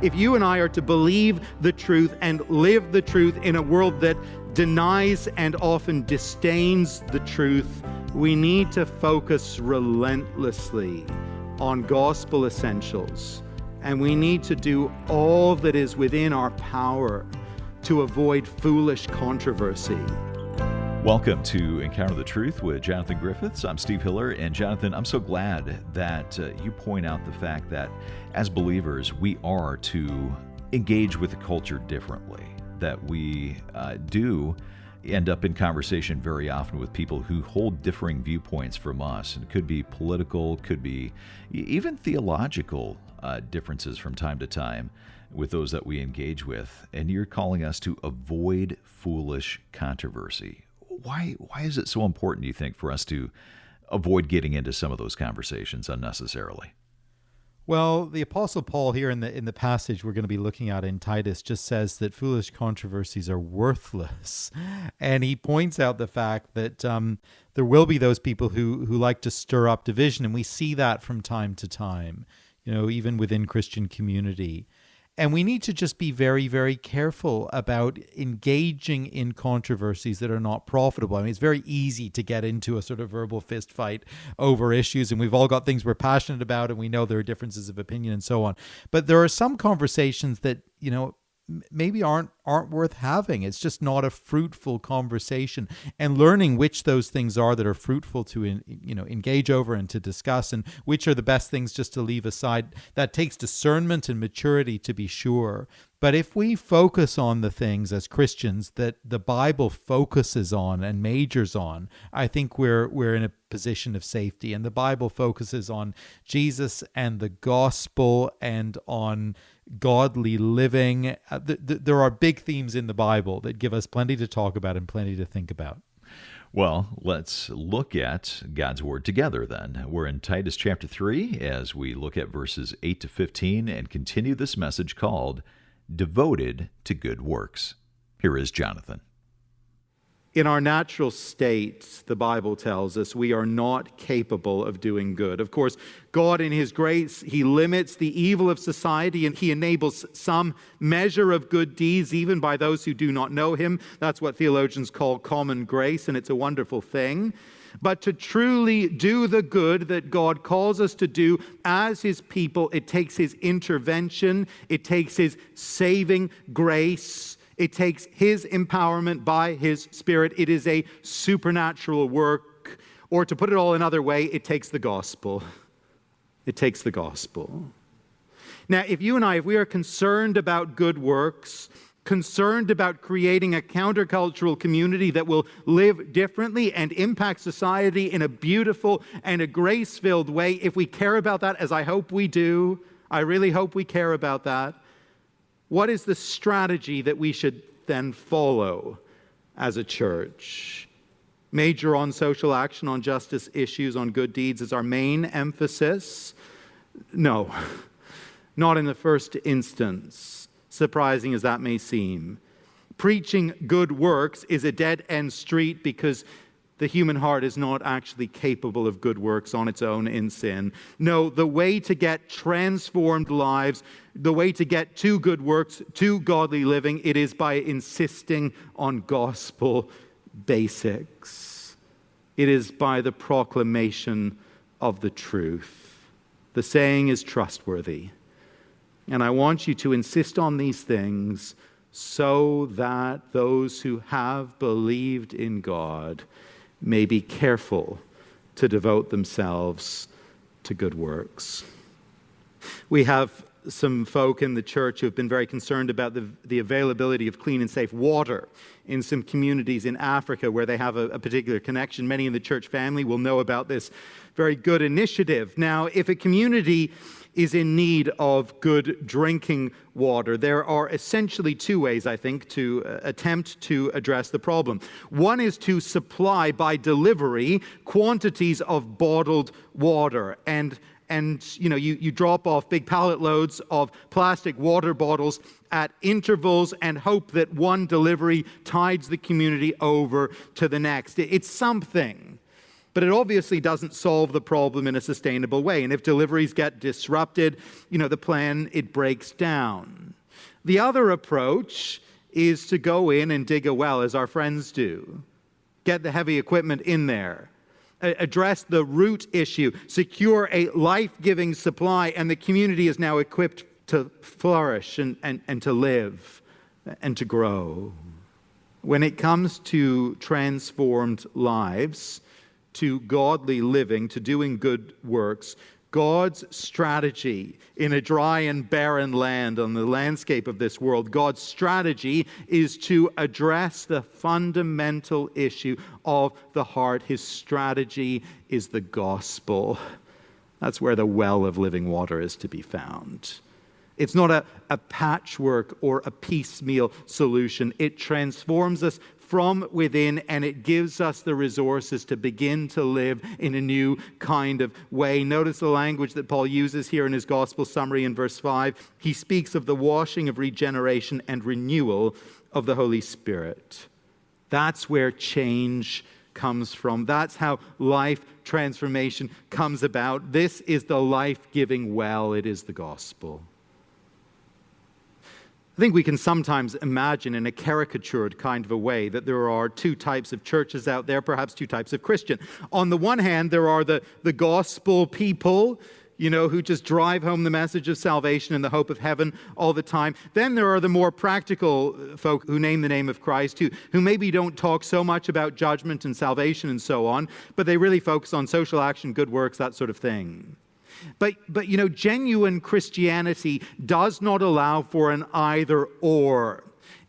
If you and I are to believe the truth and live the truth in a world that denies and often disdains the truth, we need to focus relentlessly on gospel essentials. And we need to do all that is within our power to avoid foolish controversy. Welcome to Encounter the Truth with Jonathan Griffiths. I'm Steve Hiller, and Jonathan, I'm so glad that you point out the fact that as believers, we are to engage with the culture differently, that we do end up in conversation very often with people who hold differing viewpoints from us. And it could be political, could be even theological differences from time to time with those that we engage with. And you're calling us to avoid foolish controversy. Why is it so important, do you think, for us to avoid getting into some of those conversations unnecessarily? Well, the Apostle Paul here in the passage we're going to be looking at in Titus just says that foolish controversies are worthless. And he points out the fact that there will be those people who like to stir up division. And we see that from time to time, even within Christian community. And we need to just be very, very careful about engaging in controversies that are not profitable. I mean, it's very easy to get into a sort of verbal fist fight over issues, and we've all got things we're passionate about, and we know there are differences of opinion and so on. But there are some conversations that, maybe aren't worth having. It's just not a fruitful conversation. And learning which those things are that are fruitful to engage over and to discuss, and which are the best things just to leave aside, that takes discernment and maturity, to be sure. But if we focus on the things as Christians that the Bible focuses on and majors on, I think we're in a position of safety. And the Bible focuses on Jesus and the gospel and on godly living. There are big themes in the Bible that give us plenty to talk about and plenty to think about. Well, let's look at God's Word together then. We're in Titus chapter 3 as we look at verses 8 to 15 and continue this message called Devoted to Good Works. Here is Jonathan. In our natural state, the Bible tells us we are not capable of doing good. Of course, God in His grace, He limits the evil of society and He enables some measure of good deeds even by those who do not know Him. That's what theologians call common grace, and it's a wonderful thing. But to truly do the good that God calls us to do as His people, it takes His intervention, it takes His saving grace, it takes His empowerment by His Spirit. It is a supernatural work. Or to put it all another way, it takes the gospel. It takes the gospel. Now, if we are concerned about good works, concerned about creating a countercultural community that will live differently and impact society in a beautiful and a grace-filled way, if we care about that, as I hope we do, I really hope we care about that, what is the strategy that we should then follow as a church? Major on social action, on justice issues, on good deeds is our main emphasis? No, not in the first instance, surprising as that may seem. Preaching good works is a dead-end street because the human heart is not actually capable of good works on its own in sin. No, the way to get transformed lives, the way to get to good works, to godly living, it is by insisting on gospel basics. It is by the proclamation of the truth. The saying is trustworthy. And I want you to insist on these things so that those who have believed in God may be careful to devote themselves to good works. We have some folk in the church who have been very concerned about the availability of clean and safe water in some communities in Africa where they have a particular connection. Many in the church family will know about this very good initiative. Now, if a community is in need of good drinking water, there are essentially two ways, I think, to attempt to address the problem. One is to supply by delivery quantities of bottled water. And you drop off big pallet loads of plastic water bottles at intervals and hope that one delivery tides the community over to the next. It's something. But it obviously doesn't solve the problem in a sustainable way. And if deliveries get disrupted, the plan, it breaks down. The other approach is to go in and dig a well, as our friends do. Get the heavy equipment in there. Address the root issue. Secure a life-giving supply, and the community is now equipped to flourish and to live and to grow. When it comes to transformed lives, to godly living, to doing good works, God's strategy in a dry and barren land on the landscape of this world, God's strategy is to address the fundamental issue of the heart. His strategy is the gospel. That's where the well of living water is to be found. It's not a patchwork or a piecemeal solution. It transforms us from within, and it gives us the resources to begin to live in a new kind of way. Notice the language that Paul uses here in his gospel summary in verse 5. He speaks of the washing of regeneration and renewal of the Holy Spirit. That's where change comes from. That's how life transformation comes about. This is the life-giving well. It is the gospel. I think we can sometimes imagine in a caricatured kind of a way that there are two types of churches out there, perhaps two types of Christian. On the one hand, there are the gospel people, who just drive home the message of salvation and the hope of heaven all the time. Then there are the more practical folk who name the name of Christ, who maybe don't talk so much about judgment and salvation and so on, but they really focus on social action, good works, that sort of thing. But genuine Christianity does not allow for an either or.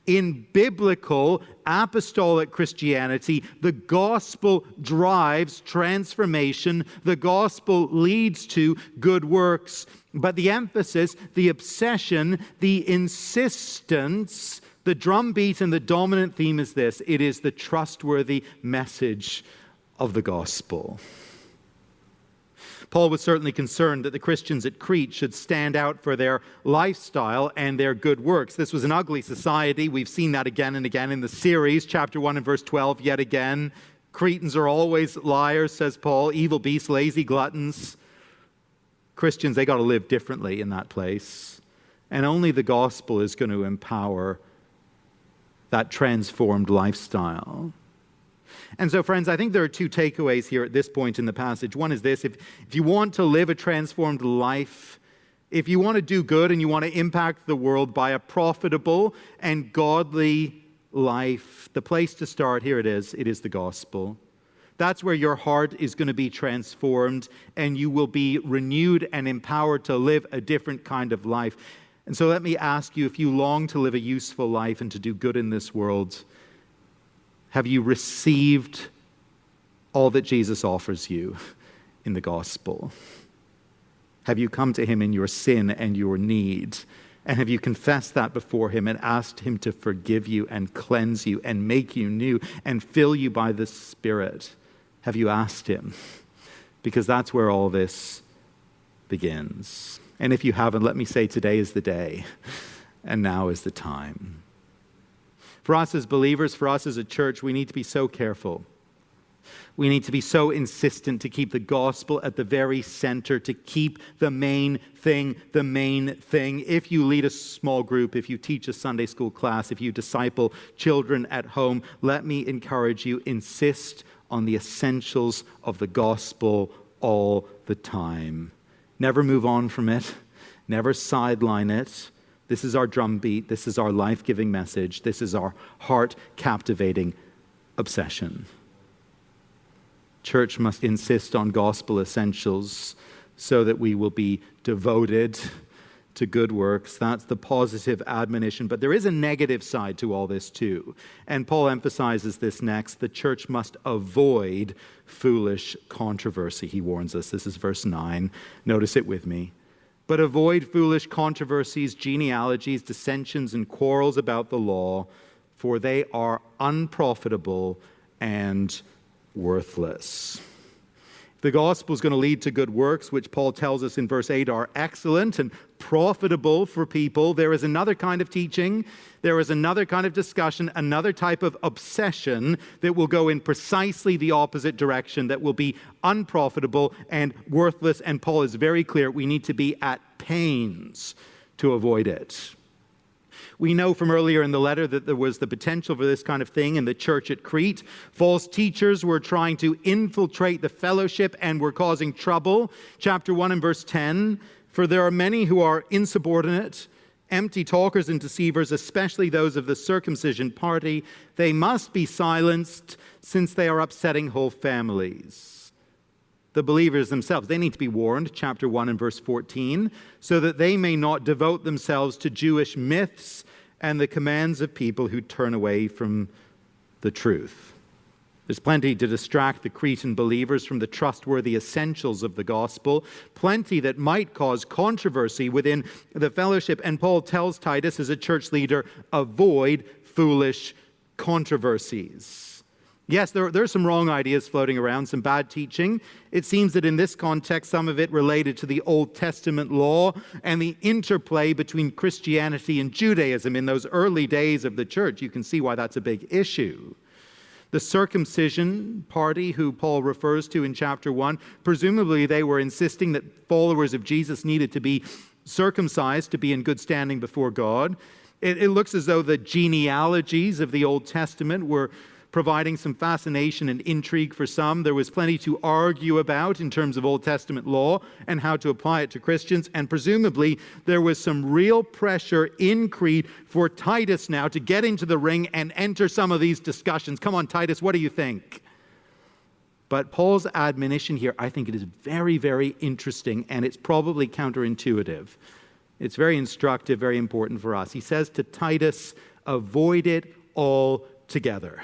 In biblical apostolic Christianity, the gospel drives transformation. The gospel leads to good works. But the emphasis, the obsession, the insistence, the drumbeat and the dominant theme is this: it is the trustworthy message of the gospel. Paul was certainly concerned that the Christians at Crete should stand out for their lifestyle and their good works. This was an ugly society. We've seen that again and again in the series, chapter 1 and verse 12, yet again. Cretans are always liars, says Paul, evil beasts, lazy gluttons. Christians, they got to live differently in that place. And only the gospel is going to empower that transformed lifestyle. And so, friends, I think there are two takeaways here at this point in the passage. One is this: if you want to live a transformed life, if you want to do good and you want to impact the world by a profitable and godly life, the place to start, here it is the gospel. That's where your heart is going to be transformed and you will be renewed and empowered to live a different kind of life. And so let me ask you, if you long to live a useful life and to do good in this world, have you received all that Jesus offers you in the gospel? Have you come to him in your sin and your need? And have you confessed that before him and asked him to forgive you and cleanse you and make you new and fill you by the Spirit? Have you asked him? Because that's where all this begins. And if you haven't, let me say today is the day, and now is the time. For us as believers, for us as a church, we need to be so careful. We need to be so insistent to keep the gospel at the very center, to keep the main thing the main thing. If you lead a small group, if you teach a Sunday school class, if you disciple children at home, let me encourage you, insist on the essentials of the gospel all the time. Never move on from it. Never sideline it. This is our drumbeat. This is our life-giving message. This is our heart-captivating obsession. Church must insist on gospel essentials so that we will be devoted to good works. That's the positive admonition. But there is a negative side to all this too. And Paul emphasizes this next. The church must avoid foolish controversy, he warns us. This is verse 9. Notice it with me. But avoid foolish controversies, genealogies, dissensions, and quarrels about the law, for they are unprofitable and worthless. The gospel is going to lead to good works, which Paul tells us in verse 8 are excellent and profitable for people. There is another kind of teaching, there is another kind of discussion, another type of obsession that will go in precisely the opposite direction, that will be unprofitable and worthless. And Paul is very clear, we need to be at pains to avoid it. We know from earlier in the letter that there was the potential for this kind of thing in the church at Crete. False teachers were trying to infiltrate the fellowship and were causing trouble. Chapter 1 and verse 10, for there are many who are insubordinate, empty talkers and deceivers, especially those of the circumcision party. They must be silenced since they are upsetting whole families. The believers themselves, they need to be warned, chapter 1 and verse 14, so that they may not devote themselves to Jewish myths and the commands of people who turn away from the truth. There's plenty to distract the Cretan believers from the trustworthy essentials of the gospel, plenty that might cause controversy within the fellowship. And Paul tells Titus as a church leader, avoid foolish controversies. Yes, there are some wrong ideas floating around, some bad teaching. It seems that in this context, some of it related to the Old Testament law and the interplay between Christianity and Judaism in those early days of the church. You can see why that's a big issue. The circumcision party, who Paul refers to in chapter 1, presumably they were insisting that followers of Jesus needed to be circumcised to be in good standing before God. It looks as though the genealogies of the Old Testament were providing some fascination and intrigue for some. There was plenty to argue about in terms of Old Testament law and how to apply it to Christians. And presumably there was some real pressure in Crete for Titus now to get into the ring and enter some of these discussions. Come on, Titus, what do you think? But Paul's admonition here, I think it is very, very interesting, and it's probably counterintuitive. It's very instructive, very important for us. He says to Titus, avoid it altogether.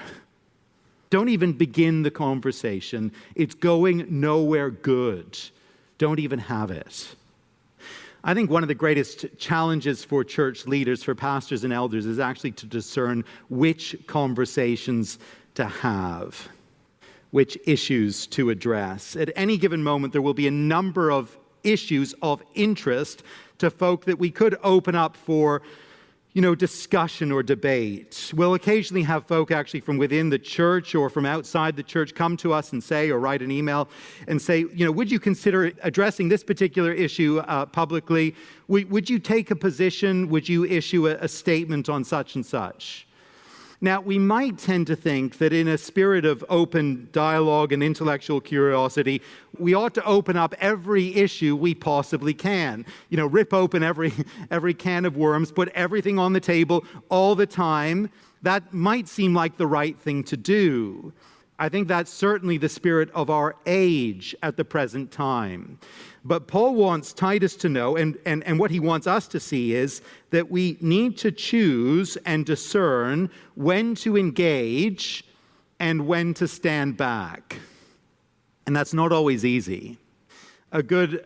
Don't even begin the conversation. It's going nowhere good. Don't even have it. I think one of the greatest challenges for church leaders, for pastors and elders, is actually to discern which conversations to have, which issues to address. At any given moment, there will be a number of issues of interest to folk that we could open up for discussion or debate. We'll occasionally have folk actually from within the church or from outside the church come to us and say, or write an email and say, would you consider addressing this particular issue publicly? Would you take a position? Would you issue a statement on such and such? Now, we might tend to think that in a spirit of open dialogue and intellectual curiosity, we ought to open up every issue we possibly can. Rip open every can of worms, put everything on the table all the time. That might seem like the right thing to do. I think that's certainly the spirit of our age at the present time. But Paul wants Titus to know, and what he wants us to see is that we need to choose and discern when to engage and when to stand back. And that's not always easy. A good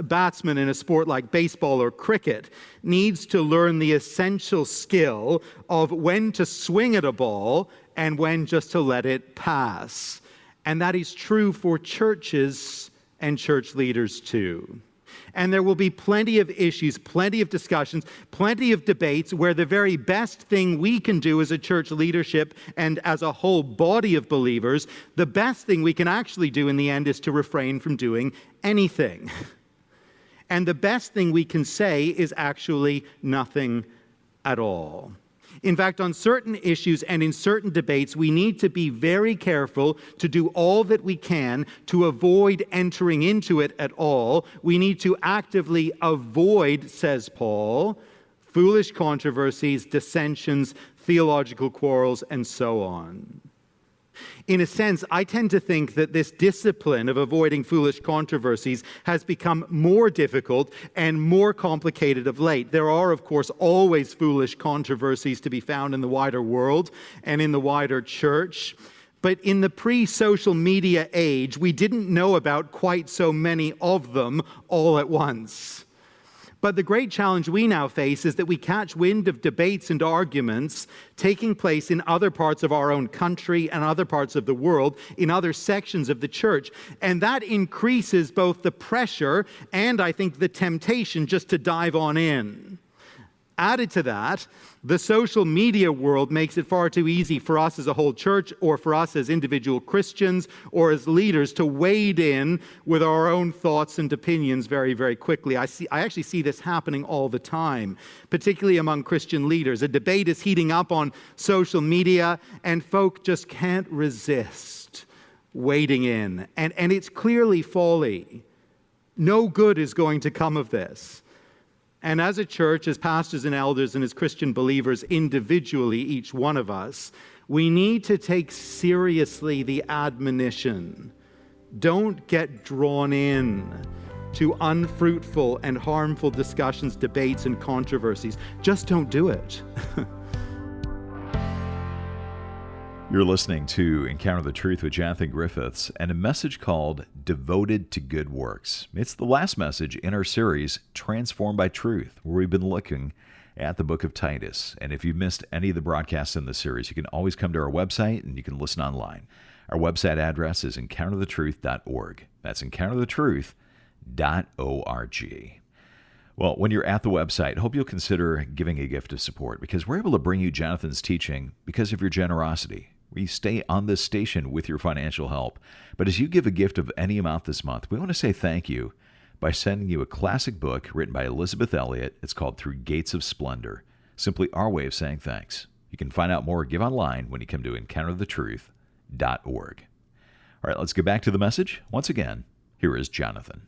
batsman in a sport like baseball or cricket needs to learn the essential skill of when to swing at a ball and when just to let it pass. And that is true for churches and church leaders too. And there will be plenty of issues, plenty of discussions, plenty of debates where the very best thing we can do as a church leadership and as a whole body of believers, the best thing we can actually do in the end is to refrain from doing anything. And the best thing we can say is actually nothing at all. In fact, on certain issues and in certain debates, we need to be very careful to do all that we can to avoid entering into it at all. We need to actively avoid, says Paul, foolish controversies, dissensions, theological quarrels, and so on. In a sense, I tend to think that this discipline of avoiding foolish controversies has become more difficult and more complicated of late. There are, of course, always foolish controversies to be found in the wider world and in the wider church. But in the pre-social media age, we didn't know about quite so many of them all at once. But the great challenge we now face is that we catch wind of debates and arguments taking place in other parts of our own country and other parts of the world, in other sections of the church. And that increases both the pressure and, I think, the temptation just to dive on in. Added to that, the social media world makes it far too easy for us as a whole church, or for us as individual Christians or as leaders, to wade in with our own thoughts and opinions very, very quickly. I actually see this happening all the time, particularly among Christian leaders. A debate is heating up on social media, and folk just can't resist wading in. And it's clearly folly. No good is going to come of this. And as a church, as pastors and elders, and as Christian believers individually, each one of us, we need to take seriously the admonition. Don't get drawn in to unfruitful and harmful discussions, debates, and controversies. Just don't do it. You're listening to Encounter the Truth with Jonathan Griffiths and a message called Devoted to Good Works. It's the last message in our series, Transformed by Truth, where we've been looking at the book of Titus. And if you've missed any of the broadcasts in this series, you can always come to our website and you can listen online. Our website address is encounterthetruth.org. That's encounterthetruth.org. Well, when you're at the website, I hope you'll consider giving a gift of support, because we're able to bring you Jonathan's teaching because of your generosity. We stay on this station with your financial help. But as you give a gift of any amount this month, we want to say thank you by sending you a classic book written by Elizabeth Elliot. It's called Through Gates of Splendor. Simply our way of saying thanks. You can find out more or give online when you come to encounterthetruth.org. All right, let's get back to the message. Once again, here is Jonathan.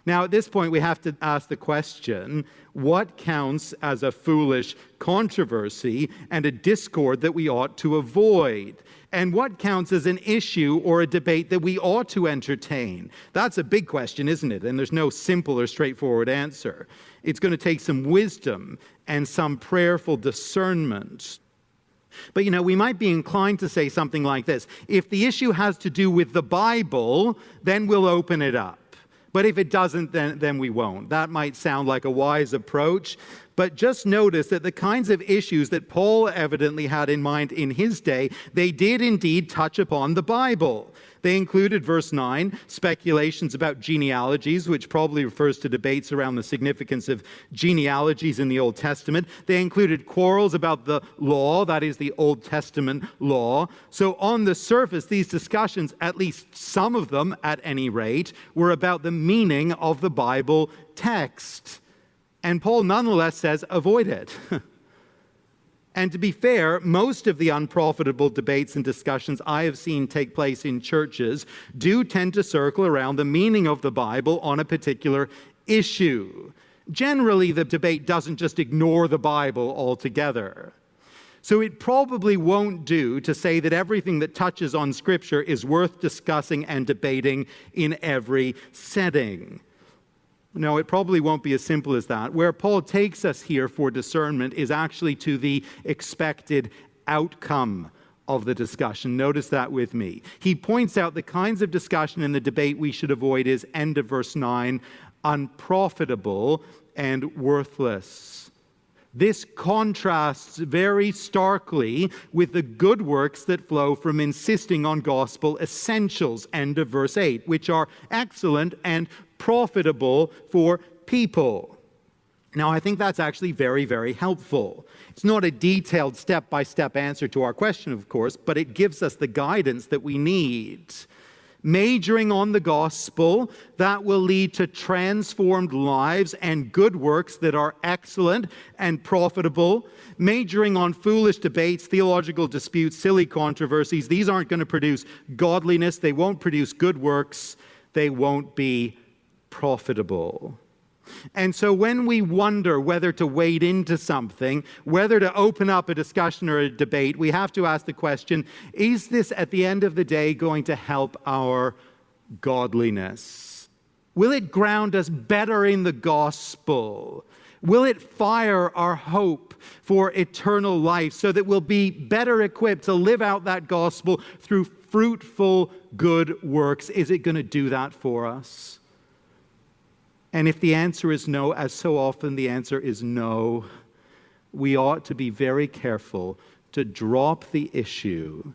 Now, at this point, we have to ask the question, what counts as a foolish controversy and a discord that we ought to avoid? And what counts as an issue or a debate that we ought to entertain? That's a big question, isn't it? And there's no simple or straightforward answer. It's going to take some wisdom and some prayerful discernment. But, we might be inclined to say something like this. If the issue has to do with the Bible, then we'll open it up. But if it doesn't, then we won't. That might sound like a wise approach. But just notice that the kinds of issues that Paul evidently had in mind in his day, they did indeed touch upon the Bible. They included, verse 9, speculations about genealogies, which probably refers to debates around the significance of genealogies in the Old Testament. They included quarrels about the law, that is the Old Testament law. So on the surface, these discussions, at least some of them at any rate, were about the meaning of the Bible text. And Paul nonetheless says, avoid it. And to be fair, most of the unprofitable debates and discussions I have seen take place in churches do tend to circle around the meaning of the Bible on a particular issue. Generally, the debate doesn't just ignore the Bible altogether. So it probably won't do to say that everything that touches on Scripture is worth discussing and debating in every setting. No, it probably won't be as simple as that. Where Paul takes us here for discernment is actually to the expected outcome of the discussion. Notice that with me. He points out the kinds of discussion in the debate we should avoid is, end of verse 9, unprofitable and worthless. This contrasts very starkly with the good works that flow from insisting on gospel essentials, end of verse 8, which are excellent and profitable for people. Now, I think that's actually very, very helpful. It's not a detailed step-by-step answer to our question, of course, but it gives us the guidance that we need. Majoring on the gospel, that will lead to transformed lives and good works that are excellent and profitable. Majoring on foolish debates, theological disputes, silly controversies, these aren't going to produce godliness. They won't produce good works. They won't be profitable. And so when we wonder whether to wade into something, whether to open up a discussion or a debate, we have to ask the question, is this at the end of the day going to help our godliness? Will it ground us better in the gospel? Will it fire our hope for eternal life so that we'll be better equipped to live out that gospel through fruitful good works? Is it going to do that for us? And if the answer is no, as so often the answer is no, we ought to be very careful to drop the issue,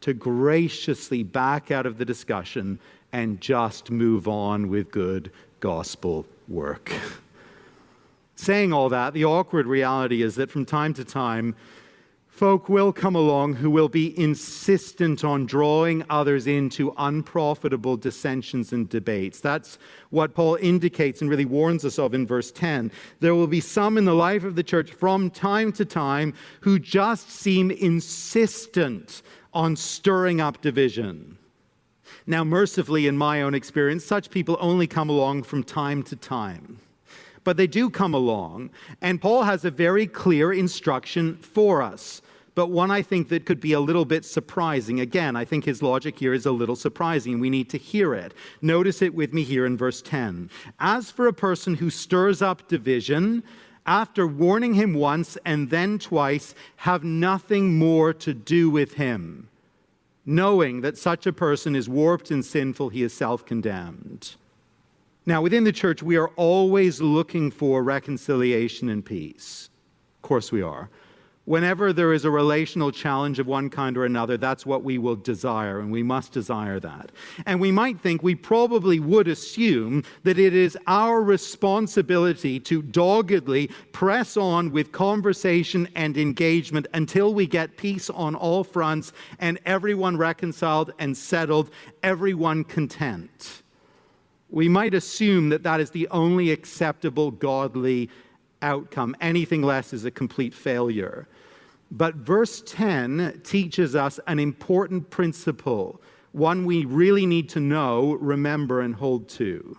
to graciously back out of the discussion and just move on with good gospel work. Saying all that, the awkward reality is that from time to time, folk will come along who will be insistent on drawing others into unprofitable dissensions and debates. That's what Paul indicates and really warns us of in verse 10. There will be some in the life of the church from time to time who just seem insistent on stirring up division. Now, mercifully, in my own experience, such people only come along from time to time. But they do come along, and Paul has a very clear instruction for us, but one I think that could be a little bit surprising. Again, I think his logic here is a little surprising. We need to hear it. Notice it with me here in verse 10. As for a person who stirs up division, after warning him once and then twice, have nothing more to do with him. Knowing that such a person is warped and sinful, he is self-condemned. Now, within the church, we are always looking for reconciliation and peace. Of course we are. Whenever there is a relational challenge of one kind or another, that's what we will desire, and we must desire that. And we might think, we probably would assume that it is our responsibility to doggedly press on with conversation and engagement until we get peace on all fronts and everyone reconciled and settled, everyone content. We might assume that that is the only acceptable godly outcome. Anything less is a complete failure. But verse 10 teaches us an important principle, one we really need to know, remember, and hold to.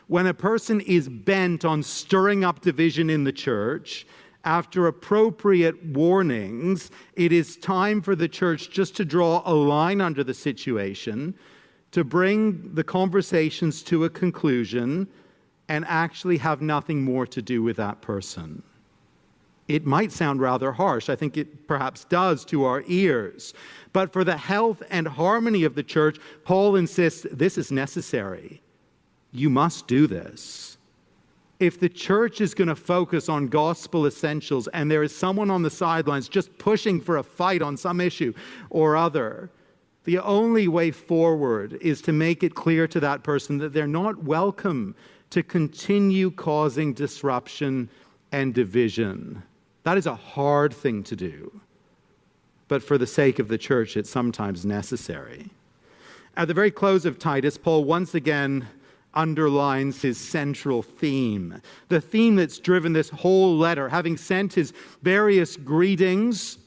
When a person is bent on stirring up division in the church, after appropriate warnings, it is time for the church just to draw a line under the situation, to bring the conversations to a conclusion and actually have nothing more to do with that person. It might sound rather harsh. I think it perhaps does to our ears. But for the health and harmony of the church, Paul insists this is necessary. You must do this. If the church is going to focus on gospel essentials and there is someone on the sidelines just pushing for a fight on some issue or other, the only way forward is to make it clear to that person that they're not welcome to continue causing disruption and division. That is a hard thing to do. But for the sake of the church, it's sometimes necessary. At the very close of Titus, Paul once again underlines his central theme, the theme that's driven this whole letter. Having sent his various greetings,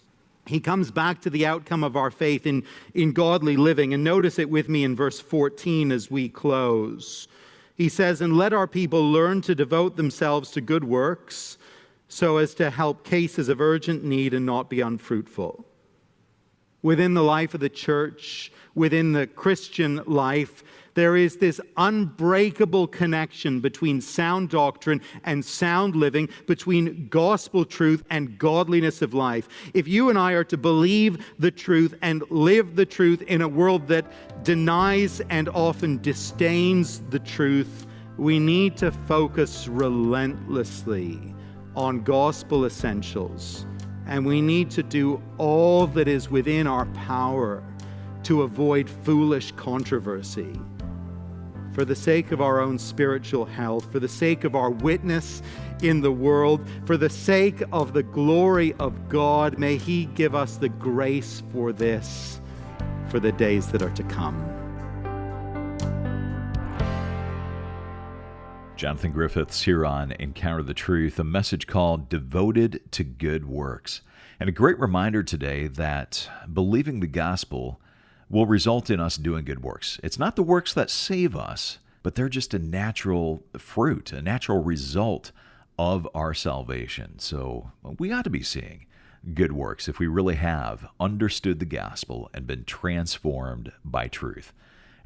he comes back to the outcome of our faith in godly living. And notice it with me in verse 14 as we close. He says, "And let our people learn to devote themselves to good works so as to help cases of urgent need and not be unfruitful." Within the life of the church, within the Christian life, there is this unbreakable connection between sound doctrine and sound living, between gospel truth and godliness of life. If you and I are to believe the truth and live the truth in a world that denies and often disdains the truth, we need to focus relentlessly on gospel essentials. And we need to do all that is within our power to avoid foolish controversy. For the sake of our own spiritual health, for the sake of our witness in the world, for the sake of the glory of God, may He give us the grace for this, for the days that are to come. Jonathan Griffiths here on Encounter the Truth, a message called Devoted to Good Works. And a great reminder today that believing the gospel will result in us doing good works. It's not the works that save us, but they're just a natural fruit, a natural result of our salvation. So we ought to be seeing good works if we really have understood the gospel and been transformed by truth.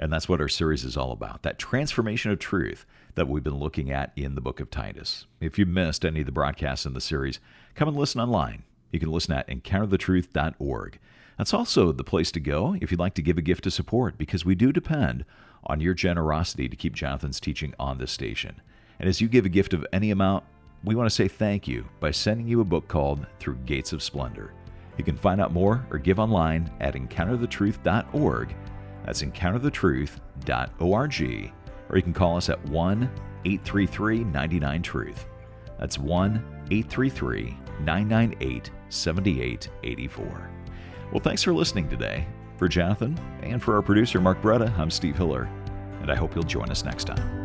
And that's what our series is all about, that transformation of truth that we've been looking at in the book of Titus. If you missed any of the broadcasts in the series, come and listen online. You can listen at encounterthetruth.org. That's also the place to go if you'd like to give a gift to support, because we do depend on your generosity to keep Jonathan's teaching on this station. And as you give a gift of any amount, we want to say thank you by sending you a book called Through Gates of Splendor. You can find out more or give online at encounterthetruth.org. That's encounterthetruth.org. Or you can call us at 1-833-99-TRUTH. That's 1-833-998-7884. Well, thanks for listening today. For Jonathan and for our producer, Mark Bretta, I'm Steve Hiller, and I hope you'll join us next time.